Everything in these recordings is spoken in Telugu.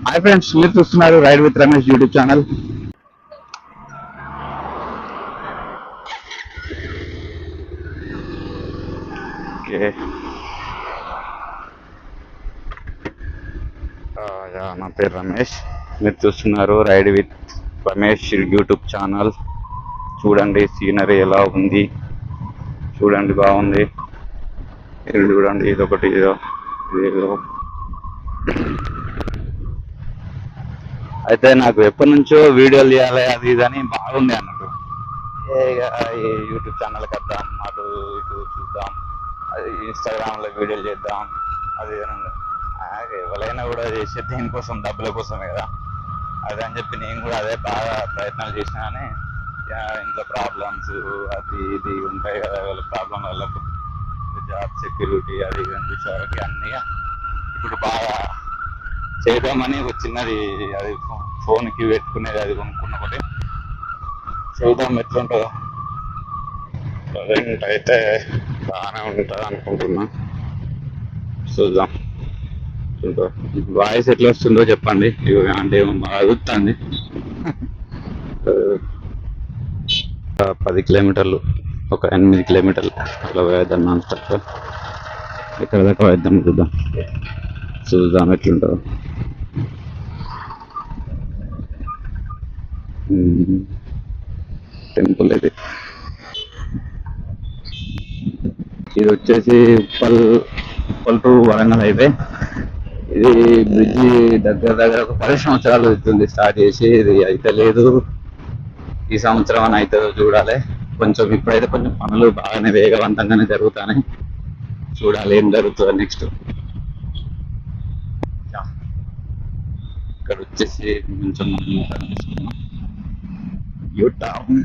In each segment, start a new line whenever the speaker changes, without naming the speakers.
హాయ్ ఫ్రెండ్స్, మీరు చూస్తున్నారు ride with Ramesh YouTube channel. నా పేరు రమేష్. మీరు చూస్తున్నారు ride with Ramesh YouTube channel. చూడండి సీనరీ ఎలా ఉంది, చూడండి బాగుంది. మీరు చూడండి, ఇదొకటి ఇదో అయితే నాకు ఎప్పటి నుంచో వీడియోలు తీయాలి అది ఇది అని బాగుంది అన్నట్టు. యూట్యూబ్ ఛానల్కి వద్దాం, అటు ఇటు చూద్దాం, అది ఇన్స్టాగ్రామ్లో వీడియోలు చేద్దాం, అది ఎవరైనా కూడా చేసే దేనికోసం, డబ్బుల కోసమే కదా. అదే అని చెప్పి నేను కూడా అదే బాగా ప్రయత్నాలు చేసినా కానీ ఇంట్లో ప్రాబ్లమ్స్ అది ఇది ఉంటాయి కదా. వాళ్ళ ప్రాబ్లం వాళ్ళకు జాబ్ సెక్యూరిటీ అది ఇది అనిపించేవాళ్ళకి అన్నీ ఇప్పుడు బాగా చేద్దామని ఒక చిన్నది అది ఫోన్కి పెట్టుకునేది అది కొనుక్కున్న ఒకటి చూద్దాం ఎట్లుంటుందో. ప్రజెంట్ అయితే బాగానే ఉంటుంది అనుకుంటున్నా, చూద్దాం. వాయిస్ ఎట్లా వస్తుందో చెప్పండి. అంటే బాగా అదుగుతుంది. 10 కిలోమీటర్లు, ఒక 8 కిలోమీటర్లు అట్లా వేద్దాం. నాన్ స్టాప్ ఇక్కడ దాకా వేద్దాం. చూద్దాం ఎట్లుంటుందో. టెంపుల్ ఇది వచ్చేసి ఉప్పల్ టు వరంగల్ హైవే. ఇది బ్రిడ్జి దగ్గర ఒక 10 సంవత్సరాలు అవుతుంది స్టార్ట్ చేసి. ఇది అయితే లేదు, ఈ సంవత్సరం అని అవుతుందో చూడాలి. కొంచెం ఇప్పుడైతే కొంచెం పనులు బాగానే వేగవంతంగానే జరుగుతాయి. చూడాలి ఏం జరుగుతుందో నెక్స్ట్. ఇక్కడ వచ్చేసి కొంచెం యూటర్న్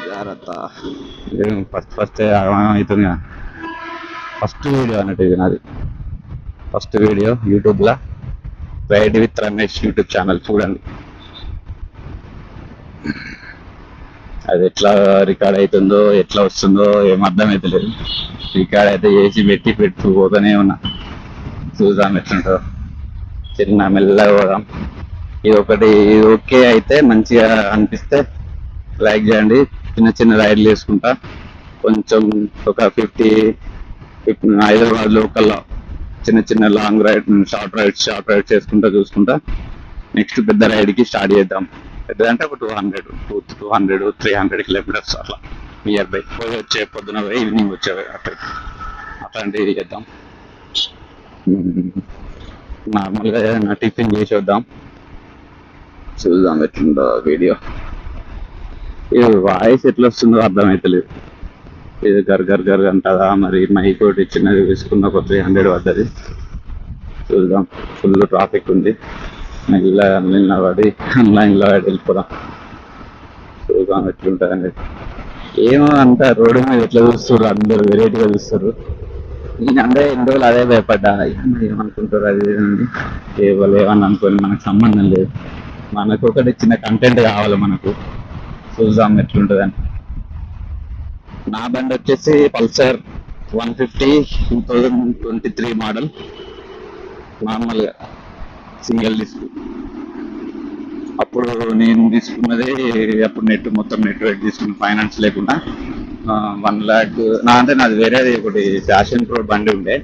జాగ్రత్త. ఫస్ట్ అవుతుంది. ఫస్ట్ వీడియో అన్నట్టు ఇది నాది. ఫస్ట్ వీడియో యూట్యూబ్లో ride with Ramesh YouTube channel. చూడండి అది ఎట్లా రికార్డ్ అవుతుందో, ఎట్లా వస్తుందో ఏం అర్థమవుతలేదు. రికార్డ్ అయితే చేసి పెట్టి పోతానే ఉన్నా. చూద్దాం ఎట్లుంటుందో. చిన్న మెల్లగా పోదాం. ఇది ఒకటి ఓకే అయితే మంచిగా అనిపిస్తే లైక్ చేయండి. చిన్న రైడ్లు వేసుకుంటా కొంచెం ఒక 50 హైదరాబాద్ లోకల్లో చిన్న లాంగ్ రైడ్, షార్ట్ రైడ్స్ చూసుకుంటా నెక్స్ట్ పెద్ద రైడ్కి స్టార్ట్ చేద్దాం. పెద్దదంటే ఒక 200, 300 కిలోమీటర్స్ అట్లా నియర్ బై వచ్చే పొద్దున పోయి ఈవినింగ్ వచ్చే అట్లాంటివి చేద్దాం. నార్మల్గా ఏదైనా టిఫిన్ చేసి వద్దాం. చూద్దాం ఎట్లుందో వీడియో. ఇది వాయిస్ ఎట్లా వస్తుందో అర్థమవుతలేదు. ఇది గర్ అంటదా మరి. మైక్ ఒకటి చిన్నది వేసుకున్న ఒక 300 పడ్డది. చూద్దాం. ఫుల్ ట్రాఫిక్ ఉంది. నిలబడి ఆన్లైన్లో వెళ్ళిపోదాం. చూద్దాం ఎట్లుంటుంది అనేది. ఏమో అంత రోడ్డు మీద ఎట్లా చూస్తారు, అందరు వెరైటీగా చూస్తారు. నేను అంటే ఎన్ని రోజులు అదే భయపడ్డా, ఏమనుకుంటారు అది ఏమని అనుకోని మనకు సంబంధం లేదు. మనకు ఒకటి చిన్న కంటెంట్ కావాలి మనకు. చూద్దాం ఎట్లుంటుందని. నా బండి వచ్చేసి పల్సర్ 150 2023 మోడల్. నార్మల్గా సింగిల్ డిస్క్. అప్పుడు నేను తీసుకున్నది మొత్తం నెట్ వెయిట్ తీసుకున్న, ఫైనాన్స్ లేకుండా 1 lakh. అంటే నాది వేరేది ఒకటి ప్యాషన్ ప్రో బండి ఉండే.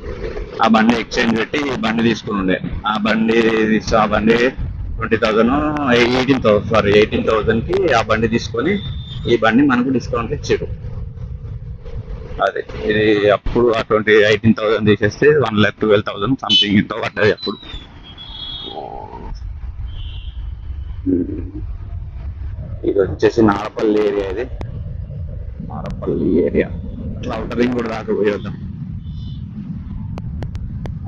ఆ బండి ఎక్స్చేంజ్ పెట్టి బండి తీసుకుని ఉండే. ఆ బండి 18,000కి ఆ బండి తీసుకొని ఈ బండి మనకు డిస్కౌంట్ ఇచ్చారు. అదే ఇది అప్పుడు ఆ 18,000 తీసేస్తే 1,12,000 సంథింగ్ ఇంత పడ్డది అప్పుడు. ఇది వచ్చేసి నారపల్లి ఏరియా. ఇది నారపల్లి ఏరియా. అట్లా ఔటర్ రింగ్ కూడా దాకా పోయి వద్దాం.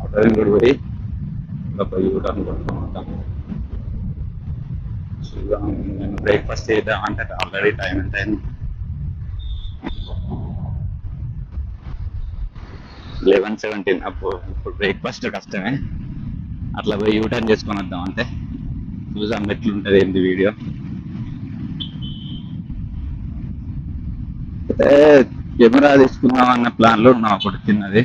ఔటర్ రింగ్ కూడా పోయి ఇంకా పోయి కూడా అనుకుంటాం. చూద్దాం. నేను బ్రేక్ఫాస్ట్ చేద్దాం అంటే ఆల్రెడీ టైం ఎంత అయింది, 11:17. ఇప్పుడు బ్రేక్ఫాస్ట్ కష్టమే. అట్లా పోయి యూటర్న్ చేసుకొని వద్దాం అంటే. చూద్దాం ఎట్లుంటుంది ఏంటి వీడియో. అయితే కెమెరా తీసుకుందాం అన్న ప్లాన్లో ఉన్నాం. ఒకటి చిన్నది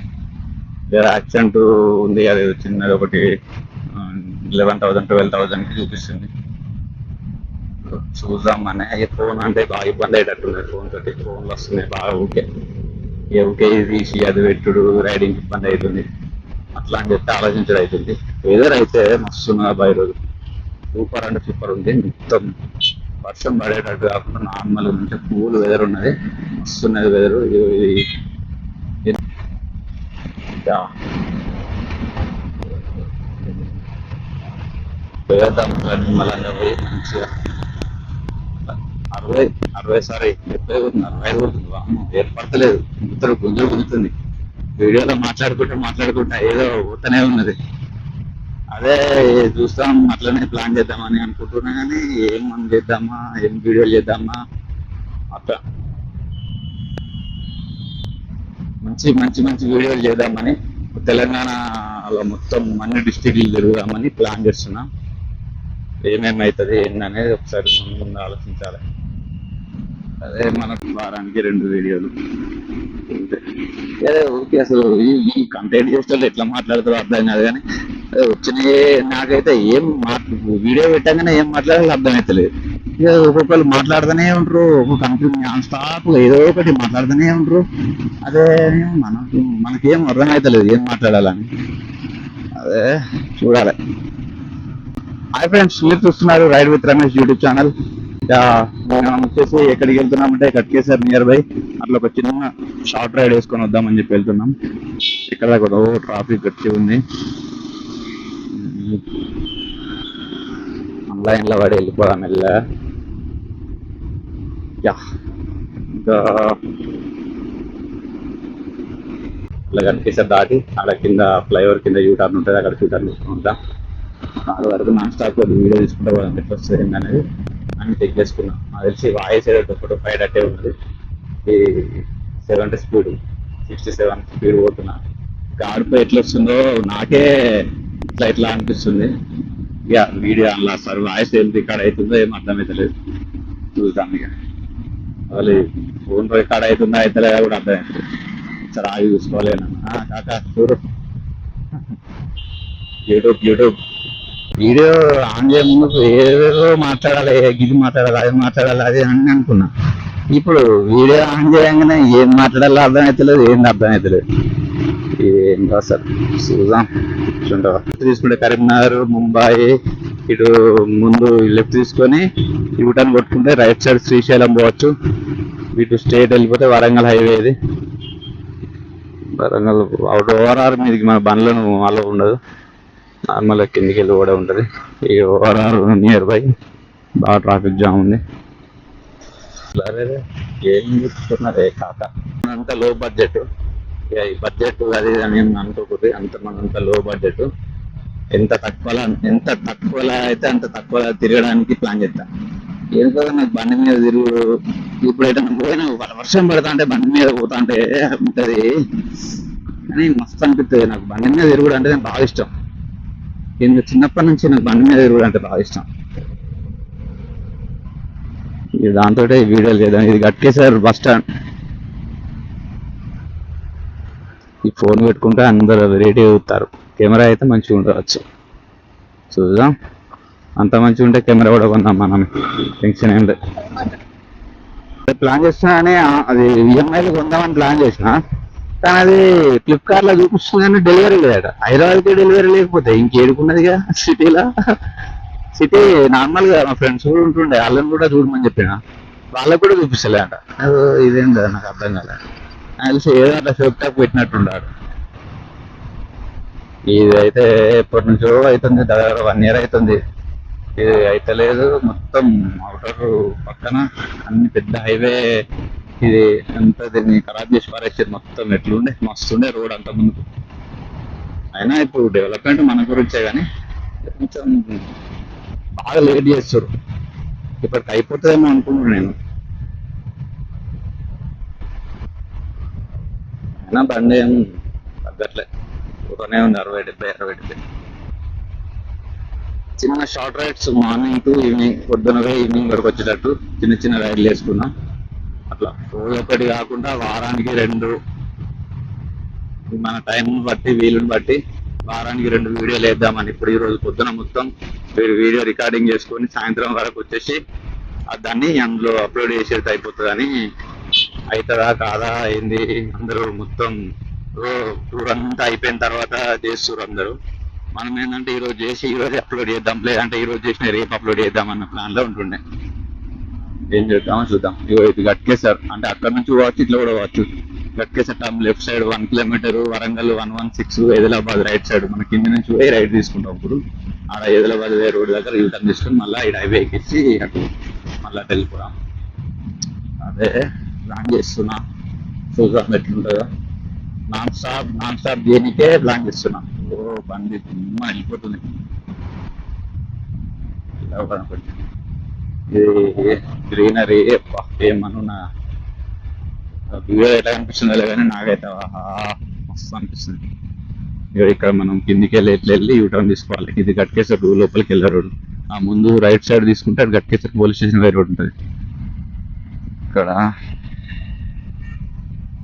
యాక్సిడెంట్ ఉంది, అది చిన్నది ఒకటి 11,000 12,000 చూపిస్తుంది. చూద్దాం అనే ఫోన్ అంటే బాగా ఇబ్బంది అయ్యేటట్టున్నది. ఫోన్లు వస్తున్నాయి బాగా, ఊకే ఇది తీసి అది పెట్టుడు, రైడింగ్ ఇబ్బంది అవుతుంది అట్లా అని చెప్పి ఆలోచించడం అవుతుంది. వెదర్ అయితే మస్తున్నా బై రోజు సూపర్ అంటే సూపర్ ఉంది. మొత్తం వర్షం పడేటట్టు కాకుండా నార్మల్ మంచిగా కూల్ వెదర్ ఉన్నది, మస్తున్నది వెదర్. పోయేద్దాం నిమ్మలంగా పోయి మంచిగా 60 సారీ 45 కొడుతుంది. ఏర్పడతలేదు, గుంజలు గుంజుతుంది. వీడియోలో మాట్లాడుకుంటా ఏదో పోతూనే ఉన్నది. అదే చూస్తాం, అట్లనే ప్లాన్ చేద్దామని అనుకుంటున్నా కానీ ఏం మనం చేద్దామా, ఏం వీడియోలు చేద్దామా, అట్లా మంచి మంచి మంచి వీడియోలు చేద్దామని తెలంగాణలో మొత్తం అన్ని డిస్టిక్లు తిరుగుదామని ప్లాన్ చేస్తున్నాం. ఏమేమవుతుంది ఏంటనేది ఒకసారి ముందు ఆలోచించాలి. అదే మనకు వారానికి 2 వీడియోలు ఓకే. అసలు ఈ కంటెంట్ చేస్తే ఎట్లా మాట్లాడతారో అర్థం కాదు కానీ వచ్చినాయి. నాకైతే వీడియో పెట్టగానే ఏం మాట్లాడాలో అర్థమవుతలేదు. ఇక ఒక్కొక్కరు మాట్లాడుతూనే ఉంటారు, ఒక్కొక్క కంపెనీ నాన్ స్టాప్ ఏదో ఒకటి మాట్లాడుతూనే ఉంటారు. అదే మనకేం అర్థమవుతలేదు ఏం మాట్లాడాలని. అదే చూడాలి. హాయ్ ఫ్రెండ్స్, మీరు చూస్తున్నారు ride with Ramesh YouTube channel. మనం వచ్చేసి ఎక్కడికి వెళ్తున్నామంటే కట్కేసర్ నియర్ బై అట్లా ఒక చిన్న షార్ట్ రైడ్ వేసుకొని వద్దామని చెప్పి వెళ్తున్నాం. ఇక్కడ కూడా ట్రాఫిక్ గట్టి ఉంది, ఆన్లైన్లో పడి వెళ్ళిపోదాం మెల్లగా. ఇంకా అట్లా కట్కేసర్ దాటి అక్కడ కింద ఫ్లైఓవర్ కింద యూటర్న్ ఉంటుంది, అక్కడ యూటర్న్ తీసుకుని వద్దాం. 4 వరకు నాన్ స్టాప్ వీడియో తీసుకుంటా పోదాం ఎట్లా వస్తుంది ఏంటనేది అన్ని చెక్ చేసుకున్నాం. నాకు తెలిసి వాయిస్ ఒకటి 5 అట్టే ఉంది. ఈ 70 స్పీడ్ 67 స్పీడ్ పోతున్నా. గాడిపై ఎట్లా వస్తుందో నాకే ఇట్లా అనిపిస్తుంది. ఇక వీడియో అలా సార్ వాయిస్ ఏం రికార్డ్ అవుతుందో ఏం అర్థమవుతలేదు. చూద్దాం ఇక వాళ్ళు ఫోన్ రికార్డ్ అవుతుందా అవుతలేదా కూడా అర్థమవుతుంది. సరే ఆగి చూసుకోలేనమ్మా కాకా చూడు. యూట్యూబ్ వీడియో ఆన్ చేయ ముందు ఏదో మాట్లాడాలి, గిది మాట్లాడాలి, అది మాట్లాడాలి, అది అని అనుకున్నా. ఇప్పుడు వీడియో ఆన్ చేయగానే ఏం మాట్లాడాలో అర్థమవుతలేదు, ఏంది అర్థమవుతలేదు. ఏం కాదు సార్ చూద్దాం. తీసుకుంటే కరీంనగర్, ముంబై ఇటు ముందు లెఫ్ట్ తీసుకొని యూటర్న్ కొట్టుకుంటే రైట్ సైడ్ శ్రీశైలం పోవచ్చు. ఇటు స్ట్రేట్ వెళ్ళిపోతే వరంగల్ హైవే. ఇది వరంగల్ ఓవరాల్ మీదకి మన బండ్లను అలో ఉండదు, నార్మల్ కిందికి వెళ్ళి కూడా ఉంటుంది. ఈ ఓవరాల్ నియర్ బై బాగా ట్రాఫిక్ జామ్ ఉంది. ఏం చెప్తున్నారే కాక, అంత లో బడ్జెట్. ఈ బడ్జెట్ అది అని అనుకోకూడదు, అంత లో బడ్జెట్. ఎంత తక్కువలో అయితే అంత తక్కువ తిరగడానికి ప్లాన్ చేస్తాను. ఎందుకో నాకు బండి మీద తిరుగుడు, ఇప్పుడైతే నాకు పోయినా వర్షం పడతా అంటే బండి మీద పోతా అంటే ఉంటుంది కానీ మస్తు అనిపిస్తుంది. నాకు బండి మీద తిరుగుడు అంటే నాకు బాగా ఇష్టం. చిన్నప్పటి నుంచి నాకు బండి మీద తిరుగుడు అంటే బాగా ఇష్టం. ఇది దాంతో వీడియోలు చేద్దాం. ఇది కట్కేసారు బస్ స్టాండ్. ఈ ఫోన్ పెట్టుకుంటే అందరూ వెరైటీ అవుతారు. కెమెరా అయితే మంచిగా ఉండవచ్చు, చూద్దాం. అంత మంచిగా ఉంటే కెమెరా కూడా కొందాం మనం, టెన్షన్ ఏం లేదు. ప్లాన్ చేస్తున్నా కానీ అది ఈఎంఐలో కొందామని ప్లాన్ చేసిన, కానీ అది ఫ్లిప్కార్ట్లో చూపిస్తుంది కానీ డెలివరీ లేదట. హైదరాబాద్కి డెలివరీ లేకపోతే ఇంకేడుకున్నదిగా సిటీలో. సిటీ నార్మల్గా మా ఫ్రెండ్స్ కూడా ఉంటుండే, వాళ్ళని కూడా చూడమని చెప్పిన, వాళ్ళకి కూడా చూపిస్తలేదట. ఇదేం కదా నాకు అర్థం కాలేదు. తెలిసి ఏదో అట్లా షోక్టాక్ పెట్టినట్టున్నాడు. ఇది అయితే ఎప్పటి నుంచో అవుతుంది, దగ్గర 1 year అవుతుంది. ఇది అయితే లేదు. మొత్తం అవుటర్ పక్కన అన్ని పెద్ద హైవే. ఇది అంతా దీన్ని ఖరాబ్ చేసి పారేసారు మొత్తం. ఎట్లుండే మస్తుండే రోడ్ అంత ముందుకు. అయినా ఇప్పుడు డెవలప్మెంట్ మన గురించే కానీ కొంచెం బాగా లేట్ చేస్తారు. ఇప్పటికి అయిపోతుందేమో అనుకుంటున్నాను నేను. అయినా బండి ఏం తగ్గట్లే, పోతూనే ఉంది 60-70. చిన్న short rides morning to evening, పొద్దున ఈవినింగ్ వరకు వచ్చేటట్టు చిన్న రైడ్లు వేసుకున్నాం. అట్లా రోజు ఒకటి కాకుండా వారానికి 2 మన టైం బట్టి వీలుని బట్టి వారానికి 2 వీడియోలు వేద్దామని. ఇప్పుడు ఈ రోజు పొద్దున మొత్తం వీడియో రికార్డింగ్ చేసుకొని సాయంత్రం వరకు వచ్చేసి దాన్ని అందులో అప్లోడ్ చేసేది అయిపోతుందని. అవుతుందా కాదా ఏంది అందరూ మొత్తం టూర్ అంతా అయిపోయిన తర్వాత చేస్తారు అందరూ. మనం ఏంటంటే ఈ రోజు చేసి ఈ రోజు అప్లోడ్ చేద్దాం, లేదంటే ఈ రోజు చేసిన రేపు అప్లోడ్ చేద్దాం అన్న ప్లాన్ లో ఉంటుండే. ఏం చేద్దామో చూద్దాం. ఇది గట్కేసర్ అంటే అక్కడ నుంచి పోవచ్చు, ఇట్లా కూడా పోవచ్చు. Ghatkesar turn left side 1 kilometre, Warangal 116, Adilabad right side. మన కింద నుంచి పోయి రైట్ తీసుకుంటాం. ఇప్పుడు ఆడ ఎదిలాబాద్ రోడ్ దగ్గర యూటర్న్ తీసుకుని మళ్ళీ ఈ హైవే ఎక్కించి అటు మళ్ళీ వెళ్ళిపోదాం. అదే ప్లాన్ చేస్తున్నా, చూద్దాం ఎట్లుంటుందో. నాన్ స్టాప్ దేనికే ప్లాన్ చేస్తున్నా. ఓ బండి సినిమా వెళ్ళిపోతుంది. ఇది గ్రీనరీ ఏమన్నా వీడియో ఎట్లా కనిపిస్తుందో కానీ నాకైతే మస్తు అనిపిస్తుంది. ఇక్కడ మనం కిందికి వెళ్ళి యూటర్న్ తీసుకోవాలి. ఇది గట్కేసర్ లోపలికి వెళ్ళే రోడ్. ఆ ముందు రైట్ సైడ్ తీసుకుంటే అది గట్కేసర్ పోలీస్ స్టేషన్ వేరే రోడ్ ఉంటుంది.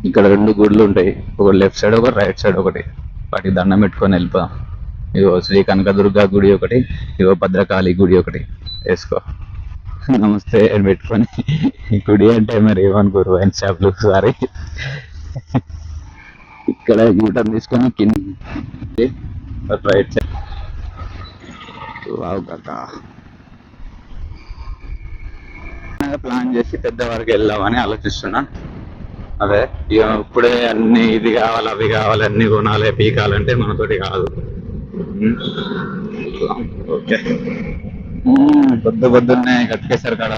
ఇక్కడ 2 గుడులు ఉంటాయి, ఒక లెఫ్ట్ సైడ్ ఒక రైట్ సైడ్ ఒకటి. వాటికి దండం పెట్టుకొని వెళ్ళిపోదాం. ఇదిగో శ్రీ కనకదుర్గ గుడి ఒకటి, ఇదిగో భద్రకాళి గుడి ఒకటి వేసుకో. నమస్తే అని పెట్టుకొని గుడి అంటే మరి ఏమనుకోరు వైన్ షాప్లు. సారీ. ఇక్కడ యూటర్న్ తీసుకొని కింద రైట్ సైడ్. ప్లాన్ చేసి పెద్దవారికి వెళ్దామని ఆలోచిస్తున్నా. అదే ఇక ఇప్పుడే అన్ని ఇది కావాలి అవి కావాలి అన్ని కొనాలి పీకాలంటే మనతోటి కాదు. ఓకే. పొద్దున్నే గట్కేసరి కాడ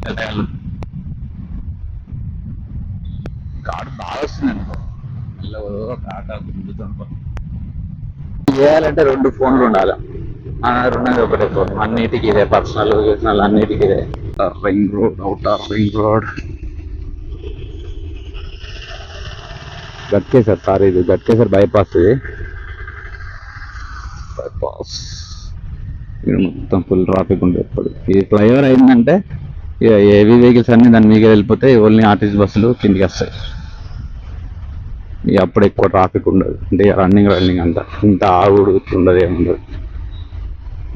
తెల్లగాళ్ళు కాడు బాగా వస్తుంది అనుకో. కాట గుంజుతో చేయాలంటే 2 ఫోన్లు ఉండాలి. ఉన్నది ఒకటే ఫోన్. అన్నిటికీ ఇదే, పర్సనల్ అన్నిటికీ ఇదే. Ring road, outer ring road, Ghatkesar. Sorry, ఇది గట్కేసర్ బైపాస్. ఇది బైపాస్ ఇక్కడ మొత్తం ఫుల్ ట్రాఫిక్ ఉంటుంది ఎప్పుడు. ఇది ఫ్లైఓవర్ అయిందంటే ఇక హెవీ వెహికల్స్ అన్ని దాని మీద వెళ్ళిపోతాయి. ఓన్లీ ఆర్టీసీ బస్సులు కిందికి వస్తాయి. ఇక అప్పుడు ఎక్కువ ట్రాఫిక్ ఉండదు. అంటే రన్నింగ్ అంతా ఇంత ఆగుడు ఉండదు, ఏముండదు.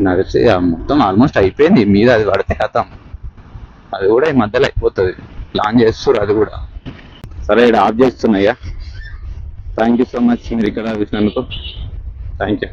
నాకు తెలిసి మొత్తం ఆల్మోస్ట్ అయిపోయింది. మీద అది పడితే కథం. అది కూడా ఈ మధ్యలో అయిపోతుంది. ప్లాన్ చేస్తారు అది కూడా. సరే, ఇక్కడ ఆఫ్ చేస్తున్నాయ్యా. థ్యాంక్ యూ సో మచ్ మీరు ఇక్కడ చూసినందుకు. Thank you.